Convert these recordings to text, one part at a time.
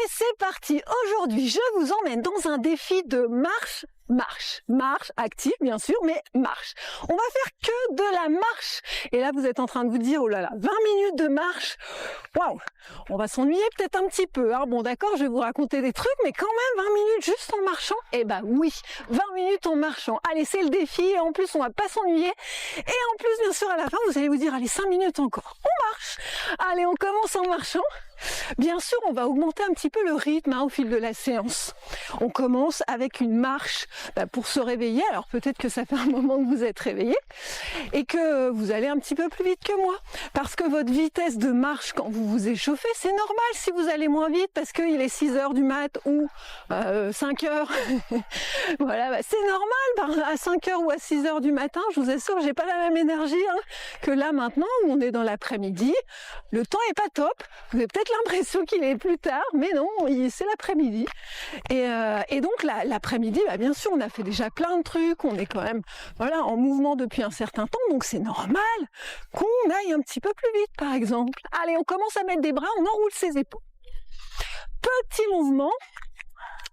c'est parti. Aujourd'hui, je vous emmène dans un défi de marche active bien sûr, mais marche. On va faire que de la marche. Et là, vous êtes en train de vous dire, oh là là, 20 minutes de marche. Waouh, on va s'ennuyer peut-être un petit peu. Hein. Bon, d'accord, je vais vous raconter des trucs, mais quand même 20 minutes juste en marchant. Eh ben oui, 20 minutes en marchant. Allez, c'est le défi. Et en plus, on va pas s'ennuyer. Et en plus, bien sûr, à la fin, vous allez vous dire, allez, 5 minutes encore. On marche. Allez, on commence en marchant. Bien sûr, on va augmenter un petit peu le rythme au fil de la séance. On commence avec une marche pour se réveiller. Alors peut-être que ça fait un moment que vous êtes réveillé et que vous allez un petit peu plus vite que moi. Parce que votre vitesse de marche quand vous vous échauffez, c'est normal si vous allez moins vite parce qu'il est 6 heures du mat ou 5 heures. Voilà, c'est normal à 5 heures ou à 6 heures du matin. Je vous assure, j'ai pas la même énergie que là maintenant où on est dans l'après-midi. Le temps est pas top. Vous avez peut-être l'impression qu'il est plus tard, mais non, c'est l'après-midi. Et donc l'après-midi, bien sûr, on a fait déjà plein de trucs, on est quand même en mouvement depuis un certain temps, donc c'est normal qu'on aille un petit peu plus vite, par exemple. Allez, on commence à mettre des bras, on enroule ses épaules. Petit mouvement.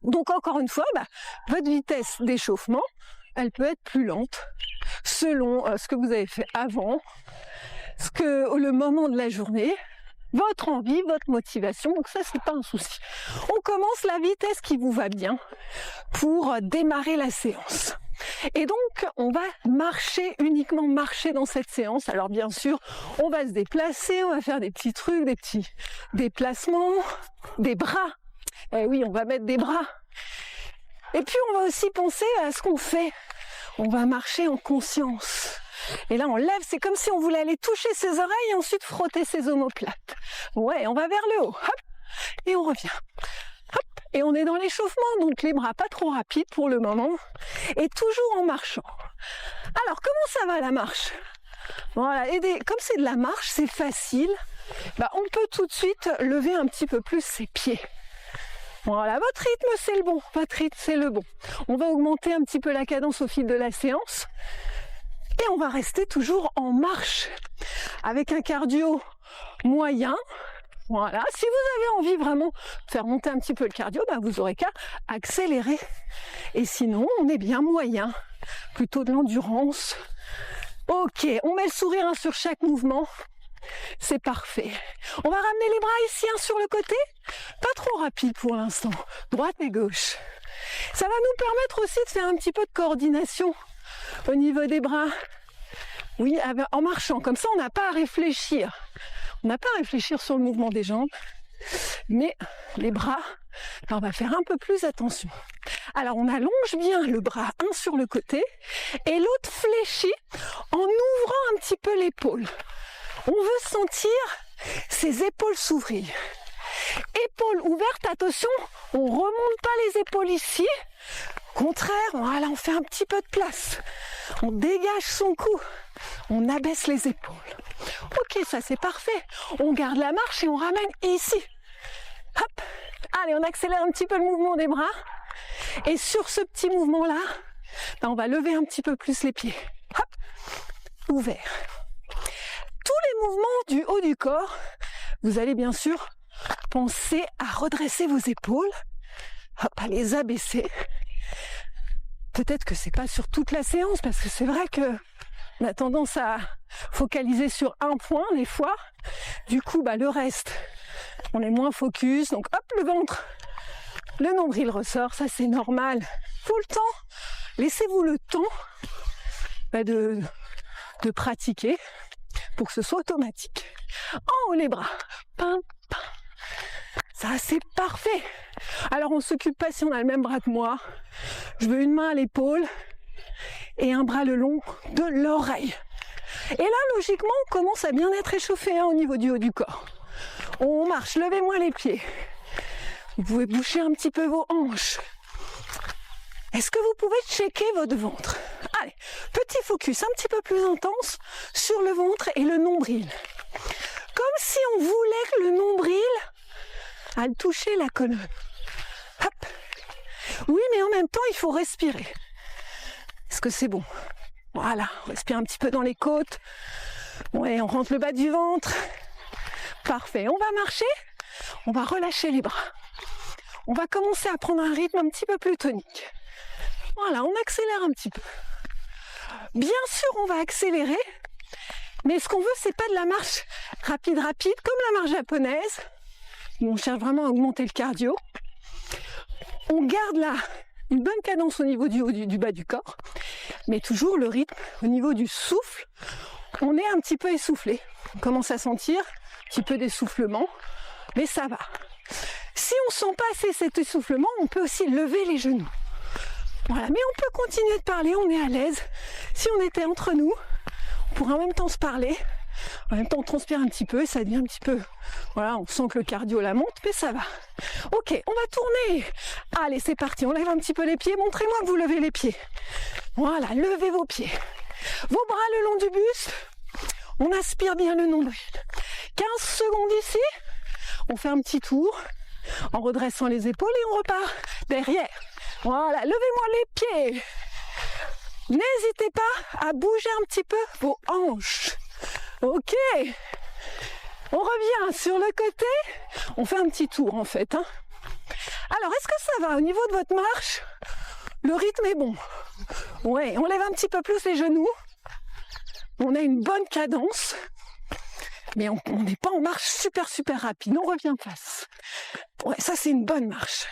Donc encore une fois, votre vitesse d'échauffement, elle peut être plus lente selon ce que vous avez fait avant, le moment de la journée, votre envie, votre motivation, donc ça c'est pas un souci. On commence la vitesse qui vous va bien pour démarrer la séance. Et donc on va uniquement marcher dans cette séance. Alors bien sûr, on va se déplacer, on va faire des petits trucs, des petits déplacements, des bras. Eh oui, on va mettre des bras. Et puis on va aussi penser à ce qu'on fait. On va marcher en conscience. Et là, on lève, c'est comme si on voulait aller toucher ses oreilles et ensuite frotter ses omoplates. Ouais, on va vers le haut, hop, et on revient. Hop, et on est dans l'échauffement, donc les bras pas trop rapides pour le moment, et toujours en marchant. Alors, comment ça va la marche? Voilà, comme c'est de la marche, c'est facile, on peut tout de suite lever un petit peu plus ses pieds. Voilà, votre rythme c'est le bon, votre rythme c'est le bon. On va augmenter un petit peu la cadence au fil de la séance. Et on va rester toujours en marche avec un cardio moyen. Voilà. Si vous avez envie vraiment de faire monter un petit peu le cardio, vous aurez qu'à accélérer. Et sinon, on est bien moyen, plutôt de l'endurance. Ok, on met le sourire sur chaque mouvement. C'est parfait. On va ramener les bras ici sur le côté. Pas trop rapide pour l'instant. Droite et gauche. Ça va nous permettre aussi de faire un petit peu de coordination au niveau des bras. Oui, en marchant, comme ça on n'a pas à réfléchir. On n'a pas à réfléchir sur le mouvement des jambes, mais les bras, on va faire un peu plus attention. Alors on allonge bien le bras, un sur le côté, et l'autre fléchit en ouvrant un petit peu l'épaule. On veut sentir ses épaules s'ouvrir. Épaules ouvertes, attention, on ne remonte pas les épaules ici. Au contraire, voilà, on fait un petit peu de place. On dégage son cou. On abaisse les épaules. Ok, ça c'est parfait. On garde la marche et on ramène ici. Hop. Allez, on accélère un petit peu le mouvement des bras. Et sur ce petit mouvement-là, on va lever un petit peu plus les pieds. Hop. Ouvert. Tous les mouvements du haut du corps, vous allez bien sûr penser à redresser vos épaules. Hop, à les abaisser. Peut-être que c'est pas sur toute la séance, parce que c'est vrai que on a tendance à focaliser sur un point des fois. Du coup, le reste, on est moins focus. Donc hop, le ventre, le nombril ressort, ça c'est normal. Tout le temps, laissez-vous le temps de pratiquer pour que ce soit automatique. En haut les bras, pam, pam. Ça c'est parfait. Alors on s'occupe pas si on a le même bras que moi. Je veux une main à l'épaule et un bras le long de l'oreille. Et là logiquement on commence à bien être échauffé au niveau du haut du corps. On marche, levez moins les pieds. Vous pouvez boucher un petit peu vos hanches. Est-ce que vous pouvez checker votre ventre? Allez, petit focus un petit peu plus intense sur le ventre et le nombril. Comme si on voulait que le nombril aille toucher la colonne. Hop. Oui, mais en même temps, il faut respirer. Est-ce que c'est bon? Voilà, on respire un petit peu dans les côtes. Ouais, on rentre le bas du ventre. Parfait, on va marcher. On va relâcher les bras. on va commencer à prendre un rythme un petit peu plus tonique. Voilà, on accélère un petit peu. Bien sûr, on va accélérer, mais ce qu'on veut, c'est pas de la marche rapide, comme la marche japonaise, où on cherche vraiment à augmenter le cardio. On garde là une bonne cadence au niveau du haut, du bas du corps, mais toujours le rythme au niveau du souffle. On est un petit peu essoufflé. On commence à sentir un petit peu d'essoufflement, mais ça va. Si on sent pas assez cet essoufflement, on peut aussi lever les genoux. Voilà, mais on peut continuer de parler, on est à l'aise. Si on était entre nous, on pourrait en même temps se parler. En même temps, on transpire un petit peu et ça devient un petit peu... Voilà, on sent que le cardio la monte, mais ça va. Ok, on va tourner. Allez, c'est parti, on lève un petit peu les pieds. Montrez-moi que vous levez les pieds. Voilà, levez vos pieds. Vos bras le long du buste. On aspire bien le nombril. 15 secondes ici. On fait un petit tour en redressant les épaules et on repart derrière. Voilà, levez-moi les pieds. N'hésitez pas à bouger un petit peu vos hanches. Ok. On revient sur le côté. On fait un petit tour en fait. Alors, est-ce que ça va au niveau de votre marche? Le rythme est bon. Ouais, on lève un petit peu plus les genoux. On a une bonne cadence. Mais on n'est pas en marche super rapide. On revient face. Ouais, ça c'est une bonne marche.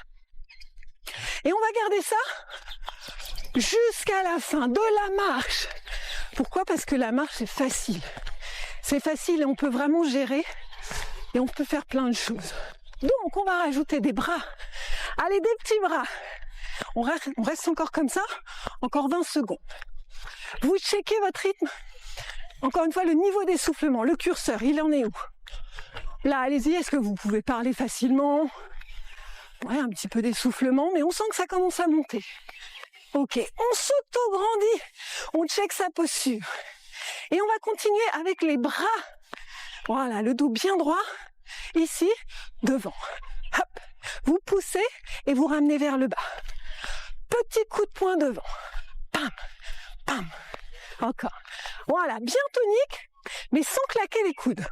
Et on va garder ça jusqu'à la fin de la marche. Pourquoi? Parce que la marche c'est facile. C'est facile et on peut vraiment gérer. Et on peut faire plein de choses. Donc on va rajouter des bras. Allez, des petits bras. On reste encore comme ça. Encore 20 secondes. Vous checkez votre rythme. Encore une fois, le niveau d'essoufflement, le curseur, il en est où? Là, allez-y, est-ce que vous pouvez parler facilement? Ouais, un petit peu d'essoufflement, mais on sent que ça commence à monter. Ok, on s'auto-grandit, on check sa posture. Et on va continuer avec les bras. Voilà, le dos bien droit, ici, devant. Hop, vous poussez et vous ramenez vers le bas. Petit coup de poing devant. Pam, pam. Encore. Voilà, bien tonique, mais sans claquer les coudes.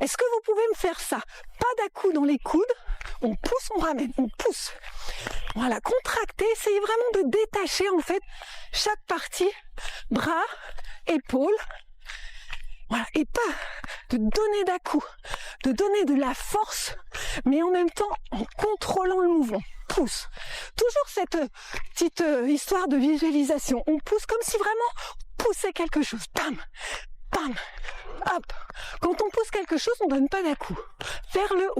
Est-ce que vous pouvez me faire ça? Pas d'à-coups dans les coudes. On pousse, on ramène, on pousse. Voilà, contractez, essayez vraiment de détacher en fait chaque partie, bras, épaules. Voilà, et pas de donner d'à-coups, de donner de la force, mais en même temps en contrôlant le mouvement. Pousse. Toujours cette petite histoire de visualisation. On pousse comme si vraiment on poussait quelque chose. Bam, bam, hop. Quand on pousse quelque chose, on ne donne pas d'à-coups. Vers le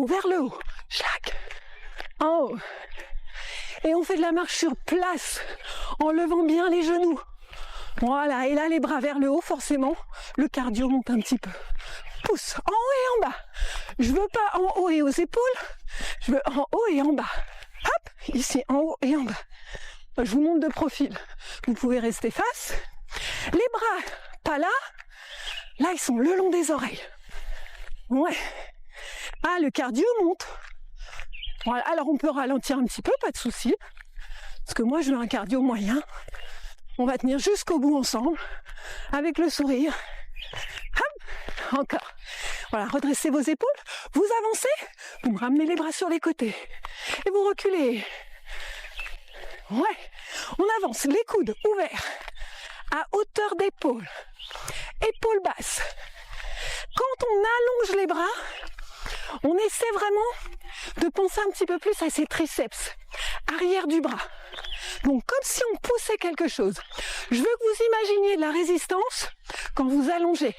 haut, schlac, en haut. Et on fait de la marche sur place, en levant bien les genoux. Voilà, et là les bras vers le haut, forcément, le cardio monte un petit peu. Pousse, en haut et en bas. Je veux pas en haut et aux épaules, je veux en haut et en bas. Hop, ici, en haut et en bas. Je vous montre de profil. Vous pouvez rester face. Les bras, pas là. Là, ils sont le long des oreilles. Ouais. Ah, le cardio monte. Voilà. Alors, on peut ralentir un petit peu, pas de souci. Parce que moi, je veux un cardio moyen. On va tenir jusqu'au bout ensemble, avec le sourire. Hop, encore. Voilà, redressez vos épaules. Vous avancez, vous me ramenez les bras sur les côtés. Et vous reculez. Ouais, on avance, les coudes ouverts, à hauteur d'épaule. Épaules basses. Quand on allonge les bras, on essaie vraiment de penser un petit peu plus à ses triceps, arrière du bras. Donc comme si on poussait quelque chose. Je veux que vous imaginiez de la résistance quand vous allongez.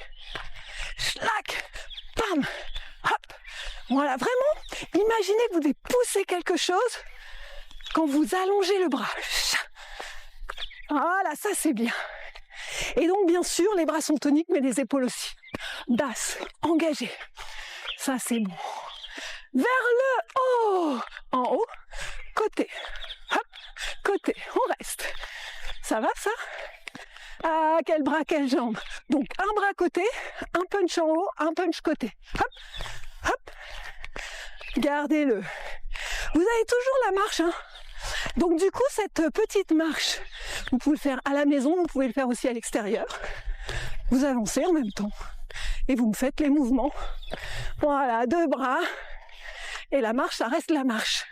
Schlac, pam, hop. Voilà, vraiment, imaginez que vous devez pousser quelque chose quand vous allongez le bras. Voilà, ça c'est bien. Et donc bien sûr, les bras sont toniques, mais les épaules aussi. Basses, engagées. Ça c'est bon. Vers le haut. En haut, côté. Hop, côté. On reste. Ça va ça? Ah, quel bras, quelle jambe. Donc un bras côté, un punch en haut, un punch côté. Hop, hop. Gardez-le. Vous avez toujours la marche, hein. Donc du coup, cette petite marche, vous pouvez le faire à la maison, vous pouvez le faire aussi à l'extérieur. Vous avancez en même temps et vous me faites les mouvements. Voilà, deux bras. Et la marche, ça reste la marche.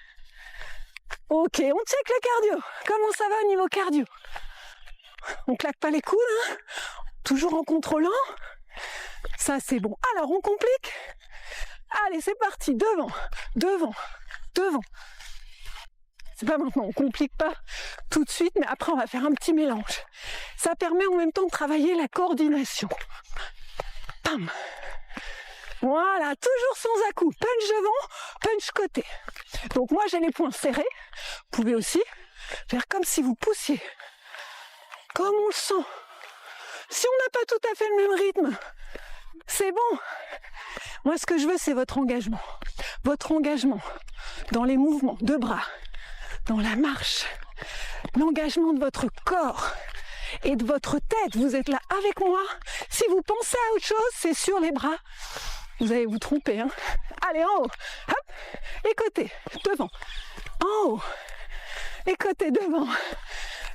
Ok, on check le cardio. Comment ça va au niveau cardio? On claque pas les coudes, hein? Toujours en contrôlant. Ça, c'est bon. Alors, on complique. Allez, c'est parti. Devant, devant, devant. C'est pas maintenant, on complique pas tout de suite, mais après, on va faire un petit mélange. Ça permet en même temps de travailler la coordination. Pam. Voilà, toujours sans à-coups. Punch devant, punch côté. Donc moi, j'ai les poings serrés. Vous pouvez aussi faire comme si vous poussiez. Comme on le sent. Si on n'a pas tout à fait le même rythme, c'est bon. Moi, ce que je veux, c'est votre engagement. Votre engagement dans les mouvements de bras, dans la marche, l'engagement de votre corps et de votre tête. Vous êtes là avec moi. Si vous pensez à autre chose, c'est sur les bras. Vous allez vous tromper, hein. Allez, en haut. Hop. Et côté, devant. En haut. Et côté, devant.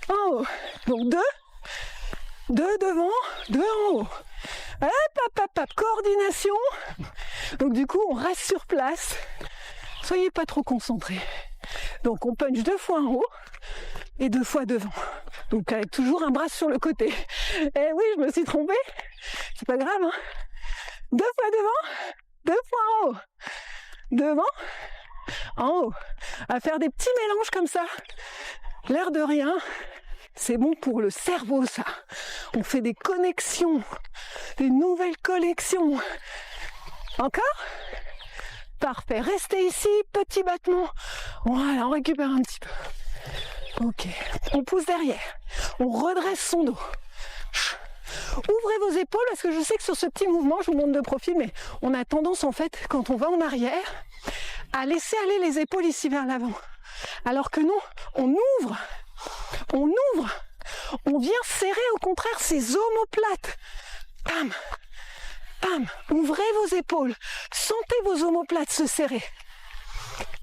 En haut. Donc deux devant, deux en haut. Hop, hop, hop, hop. Coordination. Donc du coup, on reste sur place. Soyez pas trop concentrés. Donc on punch 2 fois en haut et 2 fois devant. Donc avec toujours un bras sur le côté. Eh oui, je me suis trompée. C'est pas grave, hein. 2 fois devant, 2 fois en haut. Devant, en haut. À faire des petits mélanges comme ça. L'air de rien. C'est bon pour le cerveau, ça. On fait des connexions, des nouvelles connexions. Encore? Parfait. Restez ici, petit battement. Voilà, on récupère un petit peu. Ok. On pousse derrière. On redresse son dos. Ouvrez vos épaules, parce que je sais que sur ce petit mouvement, je vous montre de profil, mais on a tendance, en fait, quand on va en arrière, à laisser aller les épaules ici vers l'avant. Alors que non, on ouvre. On ouvre, on vient serrer au contraire ces omoplates. Pam, pam, ouvrez vos épaules, sentez vos omoplates se serrer.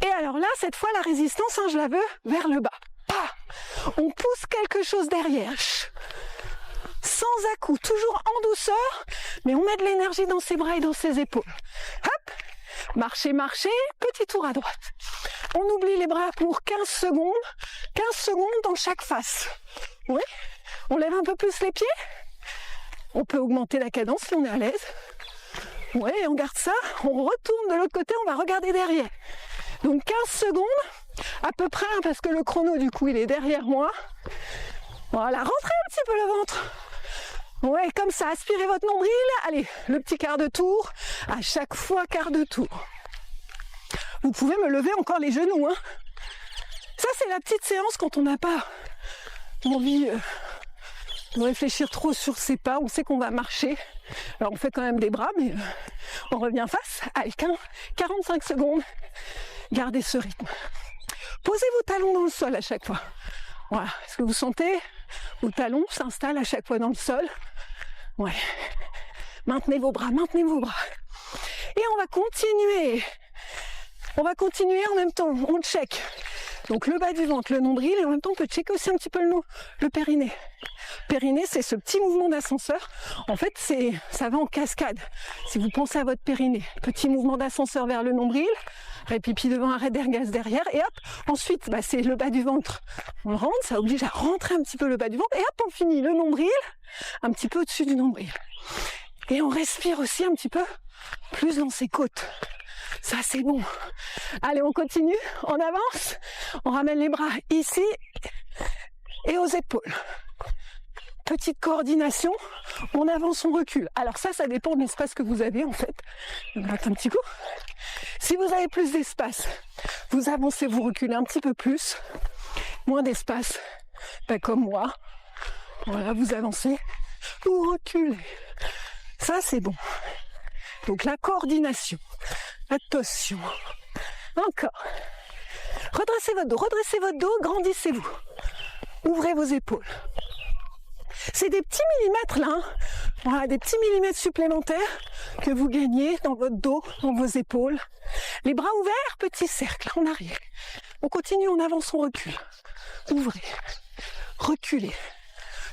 Et alors là, cette fois, la résistance, hein, je la veux vers le bas. On pousse quelque chose derrière. Sans à-coups, toujours en douceur, mais on met de l'énergie dans ses bras et dans ses épaules. Hop, marchez, marchez, petit tour à droite. On oublie les bras pour 15 secondes. 15 secondes dans chaque face. Oui. On lève un peu plus les pieds. On peut augmenter la cadence si on est à l'aise. Oui, on garde ça. On retourne de l'autre côté, on va regarder derrière. Donc 15 secondes, à peu près, hein, parce que le chrono, du coup, il est derrière moi. Voilà, rentrez un petit peu le ventre. Ouais, comme ça, aspirez votre nombril. Allez, le petit quart de tour. À chaque fois, quart de tour. Vous pouvez me lever encore les genoux, hein. Ça, c'est la petite séance quand on n'a pas envie de réfléchir trop sur ses pas. On sait qu'on va marcher. Alors, on fait quand même des bras, mais on revient face. Allez, 45 secondes. Gardez ce rythme. Posez vos talons dans le sol à chaque fois. Voilà. Est-ce que vous sentez vos talons s'installent à chaque fois dans le sol? Ouais. Maintenez vos bras, maintenez vos bras. Et on va continuer. On va continuer en même temps, on check. Donc le bas du ventre, le nombril, et en même temps on peut checker aussi un petit peu le périnée. Périnée, c'est ce petit mouvement d'ascenseur. En fait, ça va en cascade. Si vous pensez à votre périnée, petit mouvement d'ascenseur vers le nombril, pipi devant, arrêt d'ergas derrière, et hop, ensuite, c'est le bas du ventre. On le rentre, ça oblige à rentrer un petit peu le bas du ventre, et hop, on finit le nombril, un petit peu au-dessus du nombril. Et on respire aussi un petit peu plus dans ses côtes. Ça, c'est bon. Allez, on continue, on avance, on ramène les bras ici et aux épaules. Petite coordination, on avance, on recule. Alors ça dépend de l'espace que vous avez en fait. Je vais mettre un petit coup. Si vous avez plus d'espace, vous avancez, vous reculez un petit peu plus. Moins d'espace, comme moi. Voilà, vous avancez, vous reculez. Ça, c'est bon. Donc la coordination. Attention. Encore. Redressez votre dos, grandissez-vous. Ouvrez vos épaules. C'est des petits millimètres là, hein. Voilà, des petits millimètres supplémentaires que vous gagnez dans votre dos, dans vos épaules. Les bras ouverts, petit cercle en arrière. On continue, on avance, on recule. Ouvrez, reculez.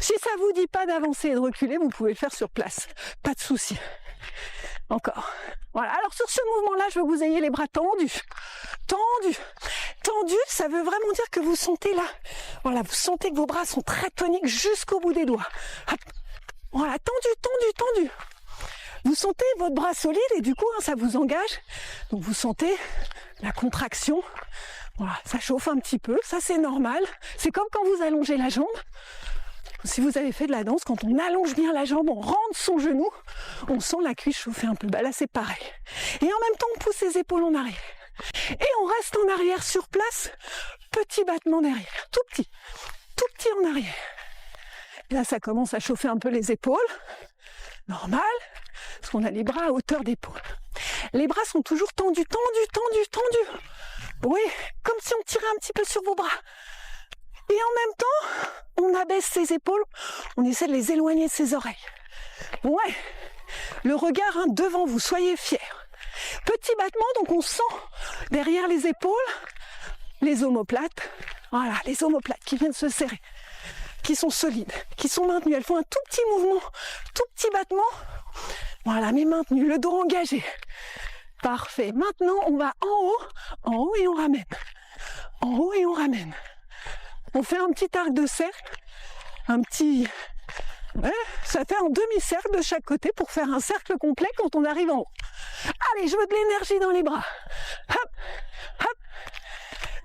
Si ça vous dit pas d'avancer et de reculer, vous pouvez le faire sur place. Pas de souci. Encore. Voilà. Alors sur ce mouvement-là, je veux que vous ayez les bras tendus. Tendus. Tendus, ça veut vraiment dire que vous sentez là. Voilà, vous sentez que vos bras sont très toniques jusqu'au bout des doigts. Hop. Voilà, tendu, tendu, tendu. Vous sentez votre bras solide et du coup, ça vous engage. Donc vous sentez la contraction. Voilà, ça chauffe un petit peu, ça c'est normal. C'est comme quand vous allongez la jambe. Si vous avez fait de la danse, quand on allonge bien la jambe, on rentre son genou, on sent la cuisse chauffer un peu. Bah là c'est pareil. Et en même temps, on pousse les épaules en arrière. Et on reste en arrière sur place, petit battement derrière, tout petit en arrière. Et là ça commence à chauffer un peu les épaules, normal, parce qu'on a les bras à hauteur d'épaule. Les bras sont toujours tendus, tendus, tendus, tendus. Oui, comme si on tirait un petit peu sur vos bras. Et en même temps, on abaisse ses épaules, on essaie de les éloigner de ses oreilles. Ouais, le regard devant vous, soyez fiers. Petit battement, donc on sent derrière les épaules les omoplates. Voilà, les omoplates qui viennent se serrer, qui sont solides, qui sont maintenues. Elles font un tout petit mouvement, tout petit battement. Voilà, mais maintenu, le dos engagé. Parfait. Maintenant, on va en haut et on ramène. En haut et on ramène. On fait un petit arc de cercle, un petit... Ouais, ça fait un demi-cercle de chaque côté pour faire un cercle complet quand on arrive en haut. Allez, je veux de l'énergie dans les bras. Hop, hop.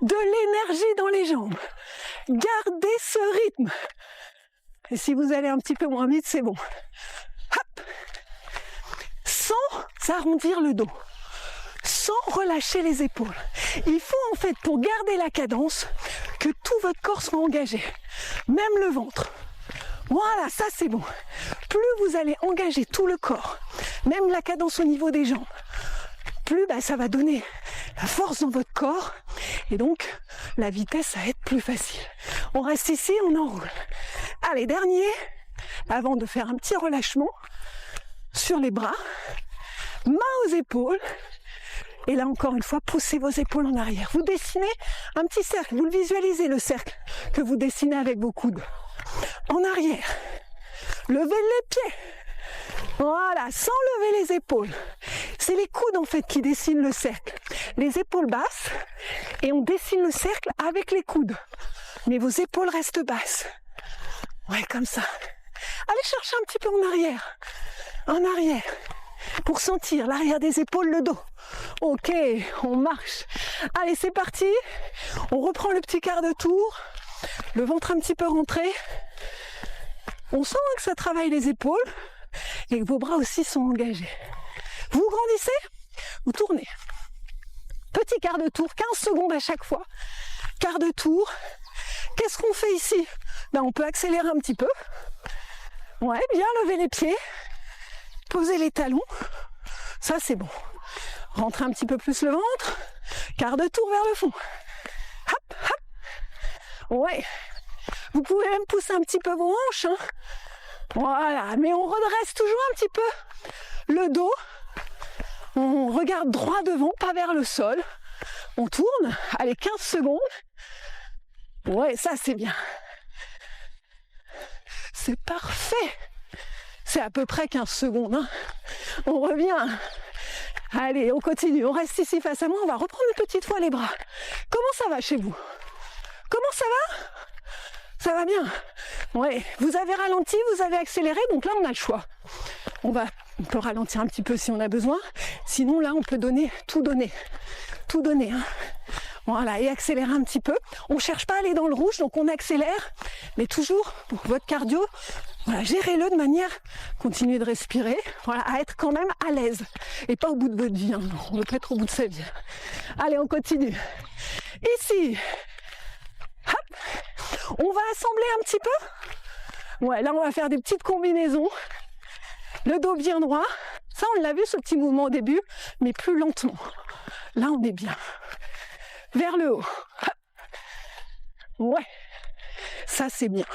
De l'énergie dans les jambes. Gardez ce rythme. Et si vous allez un petit peu moins vite, c'est bon. Hop. Sans arrondir le dos. Sans relâcher les épaules. Il faut en fait, pour garder la cadence, que tout votre corps soit engagé. Même le ventre. Voilà, ça c'est bon. Plus vous allez engager tout le corps, même la cadence au niveau des jambes, plus ça va donner la force dans votre corps et donc la vitesse ça va être plus facile. On reste ici, on enroule. Allez, dernier, avant de faire un petit relâchement sur les bras, main aux épaules. Et là encore une fois, poussez vos épaules en arrière. Vous dessinez un petit cercle, vous le visualisez le cercle que vous dessinez avec vos coudes. En arrière, levez les pieds. Voilà, sans lever les épaules. C'est les coudes en fait qui dessinent le cercle. Les épaules basses et on dessine le cercle avec les coudes. Mais vos épaules restent basses. Ouais, comme ça. Allez chercher un petit peu en arrière. En arrière. Pour sentir l'arrière des épaules, le dos. Ok, on marche. Allez, c'est parti. On reprend le petit quart de tour. Le ventre un petit peu rentré. On sent que ça travaille les épaules et que vos bras aussi sont engagés. Vous grandissez, vous tournez. Petit quart de tour, 15 secondes à chaque fois. Quart de tour. Qu'est-ce qu'on fait ici? On peut accélérer un petit peu. Ouais, bien lever les pieds. Poser les talons. Ça, c'est bon. Rentrez un petit peu plus le ventre. Quart de tour vers le fond. Hop, hop. Ouais. Vous pouvez même pousser un petit peu vos hanches. Hein. Voilà. Mais on redresse toujours un petit peu le dos. On regarde droit devant, pas vers le sol. On tourne. Allez, 15 secondes. Ouais, ça, c'est bien. C'est parfait. C'est à peu près 15 secondes. Hein. On revient. Allez, on continue. On reste ici face à moi. On va reprendre une petite fois les bras. Comment ça va chez vous? Comment ça va? Ça va bien? Ouais. Vous avez ralenti, vous avez accéléré. Donc là, on a le choix. On peut ralentir un petit peu si on a besoin. Sinon, là, on peut tout donner. Tout donner. Hein. Voilà, et accélérer un petit peu. On ne cherche pas à aller dans le rouge, donc on accélère. Mais toujours, pour votre cardio, voilà, gérez-le de manière, continuez de respirer, voilà, à être quand même à l'aise. Et pas au bout de votre vie, hein. On ne veut pas être au bout de sa vie. Allez, on continue. Ici, hop, on va assembler un petit peu. Ouais, là, on va faire des petites combinaisons. Le dos bien droit. Ça, on l'a vu, ce petit mouvement au début, mais plus lentement. Là, on est bien. Vers le haut. Ouais, ça c'est bien.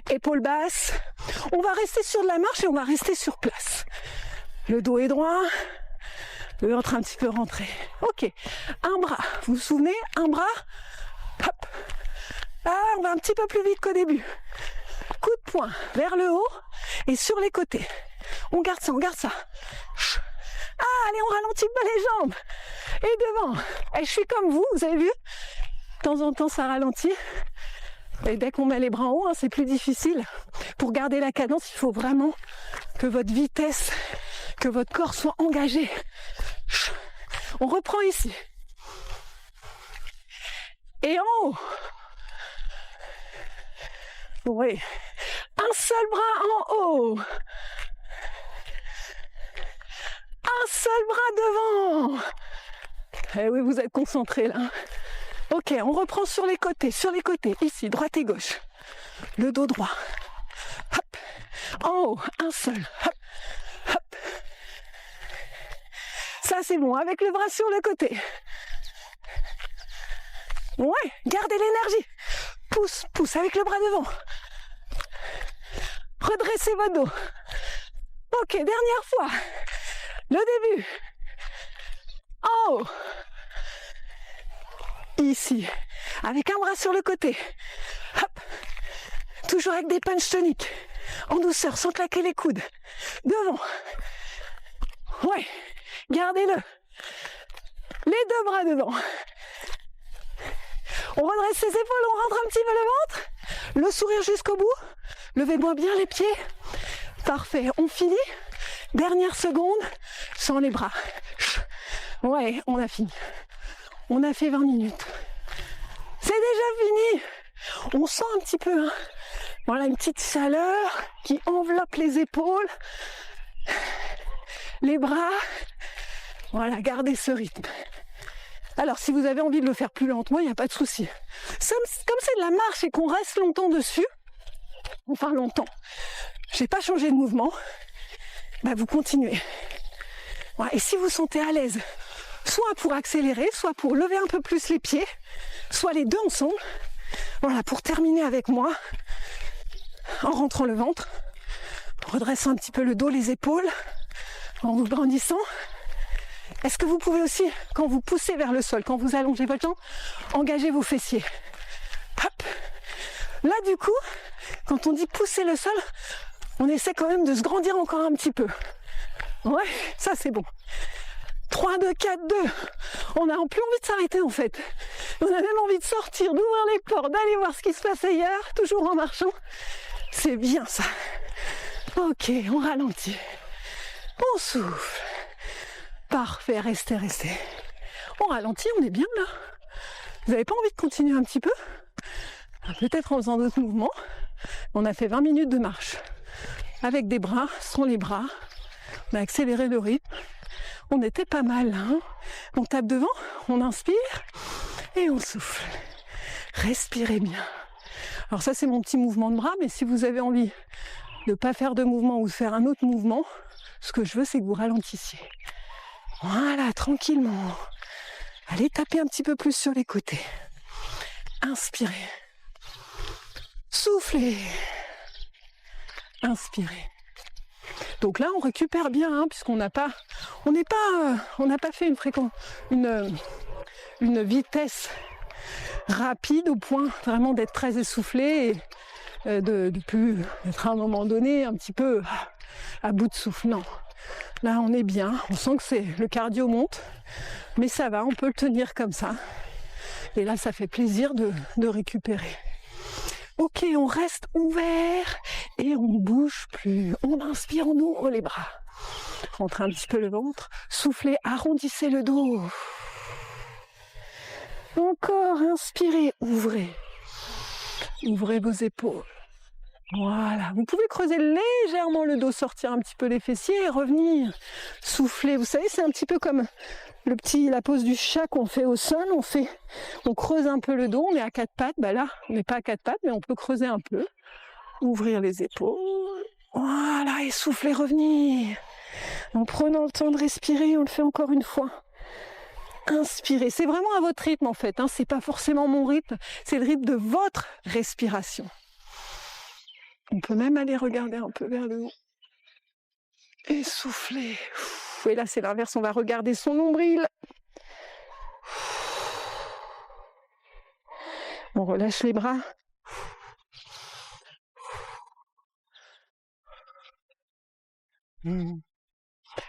Épaules basses. On va rester sur de la marche et on va rester sur place. Le dos est droit. Le ventre un petit peu rentré. Ok, un bras. Vous vous souvenez? Un bras. Hop. Ah, on va un petit peu plus vite qu'au début. Coup de poing vers le haut et sur les côtés. On garde ça, on garde ça. Ah, allez, on ralentit pas les jambes. Et devant. Et je suis comme vous avez vu? temps en temps, ça ralentit. Et dès qu'on met les bras en haut, hein, c'est plus difficile. Pour garder la cadence, il faut vraiment que votre vitesse, que votre corps soit engagé. On reprend ici. Et en haut. Oui. Un seul bras en haut. Un seul bras devant. Eh oui, vous êtes concentrés là. Ok, on reprend sur les côtés, ici, droite et gauche. Le dos droit. Hop. En haut, un seul. Hop. Hop. Ça c'est bon, avec le bras sur le côté. Ouais, gardez l'énergie. Pousse, pousse avec le bras devant. Redressez votre dos. Ok, dernière fois. Le début. En haut. Ici. Avec un bras sur le côté. Hop. Toujours avec des punches toniques. En douceur, sans claquer les coudes. Devant. Ouais. Gardez-le. Les deux bras devant. On redresse ses épaules, on rentre un petit peu le ventre. Le sourire jusqu'au bout. Levez-moi bien les pieds. Parfait. On finit. Dernière seconde. Sans les bras. Ouais, on a fini. On a fait 20 minutes. C'est déjà fini. On sent un petit peu, hein. Voilà, une petite chaleur qui enveloppe les épaules. Les bras. Voilà, gardez ce rythme. Alors, si vous avez envie de le faire plus lentement, il n'y a pas de souci. Comme c'est de la marche et qu'on reste longtemps dessus, enfin longtemps, j'ai pas changé de mouvement, bah vous continuez. Voilà, et si vous sentez à l'aise, soit pour accélérer, soit pour lever un peu plus les pieds, soit les deux ensemble, voilà, pour terminer avec moi, en rentrant le ventre, en redressant un petit peu le dos, les épaules, en vous brandissant. Est-ce que vous pouvez aussi, quand vous poussez vers le sol, quand vous allongez votre jambe, engager vos fessiers. Hop. Là, du coup, quand on dit pousser le sol, on essaie quand même de se grandir encore un petit peu. Ouais, ça c'est bon. 3, 2, 4, 2. On n'a plus envie de s'arrêter en fait. On a même envie de sortir, d'ouvrir les portes, d'aller voir ce qui se passe ailleurs, toujours en marchant. C'est bien ça. Ok, on ralentit. On souffle. Parfait, restez, restez. On ralentit, on est bien là. Vous n'avez pas envie de continuer un petit peu? Peut-être en faisant d'autres mouvements. On a fait 20 minutes de marche. Avec des bras, sans les bras. On a accéléré le rythme. On était pas mal là, hein. On tape devant, on inspire et on souffle. Respirez bien. Alors ça c'est mon petit mouvement de bras, mais si vous avez envie de ne pas faire de mouvement ou de faire un autre mouvement, ce que je veux c'est que vous ralentissiez. Voilà, tranquillement. Allez taper un petit peu plus sur les côtés. Inspirez. Soufflez. Inspirez. Donc là, on récupère bien, hein, puisqu'on n'a pas, on n'a pas fait une vitesse rapide au point vraiment d'être très essoufflé et de plus être à un moment donné un petit peu à bout de souffle. Non. Là, on est bien. On sent que le cardio monte, mais ça va, on peut le tenir comme ça. Et là, ça fait plaisir de récupérer. Ok, on reste ouvert et on bouge plus. On inspire, on ouvre les bras. Rentrez un petit peu le ventre. Soufflez, arrondissez le dos. Encore, inspirez, ouvrez. Ouvrez vos épaules. Voilà, vous pouvez creuser légèrement le dos, sortir un petit peu les fessiers et revenir. Souffler, vous savez, c'est un petit peu comme la pose du chat qu'on fait au sol. On creuse un peu le dos, on est à quatre pattes. Bah là, on n'est pas à quatre pattes, mais on peut creuser un peu. Ouvrir les épaules. Voilà, et souffler, revenir. En prenant le temps de respirer, on le fait encore une fois. Inspirez, c'est vraiment à votre rythme en fait, hein. C'est pas forcément mon rythme, c'est le rythme de votre respiration. On peut même aller regarder un peu vers le haut. Et souffler. Et là, c'est l'inverse. On va regarder son nombril. On relâche les bras.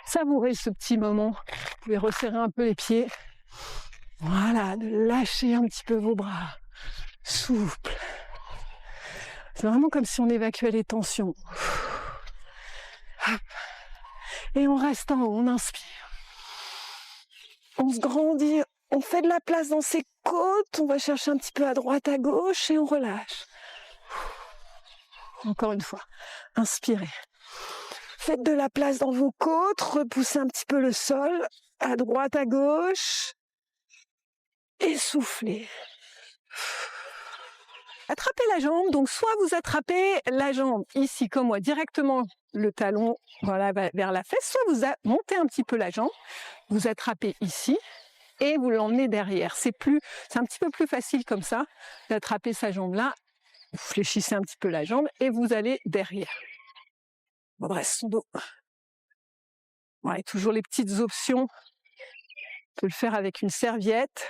Savourez ce petit moment. Vous pouvez resserrer un peu les pieds. Voilà, de lâcher un petit peu vos bras. Souple. C'est vraiment comme si on évacuait les tensions. Hop. Et on reste en haut, on inspire. On se grandit, on fait de la place dans ses côtes, on va chercher un petit peu à droite, à gauche et on relâche. Encore une fois, inspirez. Faites de la place dans vos côtes, repoussez un petit peu le sol, à droite, à gauche, et soufflez. Attrapez la jambe, donc soit vous attrapez la jambe ici comme moi, directement le talon voilà, vers la fesse, soit vous montez un petit peu la jambe, vous attrapez ici et vous l'emmenez derrière. C'est un petit peu plus facile comme ça, d'attraper sa jambe là, vous fléchissez un petit peu la jambe et vous allez derrière. On dresse son dos. Ouais, toujours les petites options. On peut le faire avec une serviette.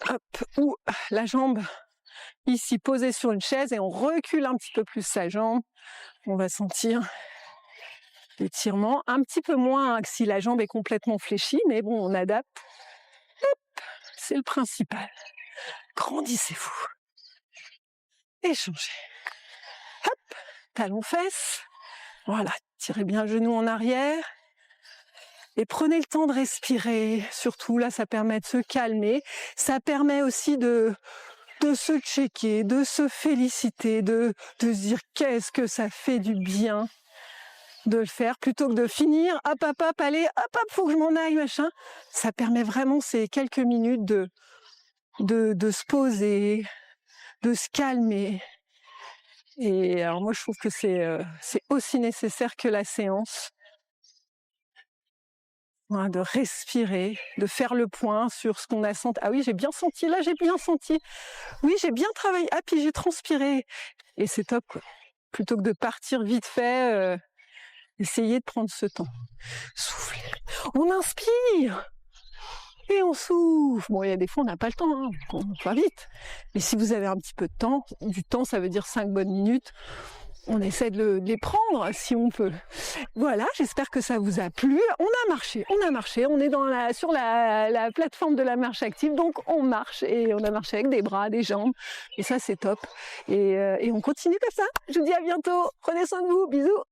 Hop, ou la jambe ici posée sur une chaise et on recule un petit peu plus sa jambe. On va sentir l'étirement. Un petit peu moins que si la jambe est complètement fléchie, mais bon, on adapte. Hop, c'est le principal. Grandissez-vous. Échangez. Hop, talons-fesses. Voilà, tirez bien le genou en arrière. Et prenez le temps de respirer. Surtout, là, ça permet de se calmer. Ça permet aussi de se checker, de se féliciter, de se dire qu'est-ce que ça fait du bien de le faire, plutôt que de finir, hop, allez, hop, faut que je m'en aille, machin. Ça permet vraiment ces quelques minutes de se poser, de se calmer. Et alors moi, je trouve que c'est aussi nécessaire que la séance. Voilà, de respirer, de faire le point sur ce qu'on a senti. Ah oui, j'ai bien senti, là j'ai bien senti. Oui, j'ai bien travaillé. Ah, puis j'ai transpiré. Et c'est top, quoi. Plutôt que de partir vite fait, essayez de prendre ce temps. Soufflez. On inspire et on souffle. Bon, il y a des fois, on n'a pas le temps, hein, on va vite. Mais si vous avez un petit peu de temps, du temps, ça veut dire 5 bonnes minutes, on essaie de les prendre si on peut. Voilà, j'espère que ça vous a plu. On a marché, on est sur la plateforme de la marche active, donc on marche et on a marché avec des bras, des jambes, et ça c'est top. Et on continue comme ça. Je vous dis à bientôt, prenez soin de vous, bisous.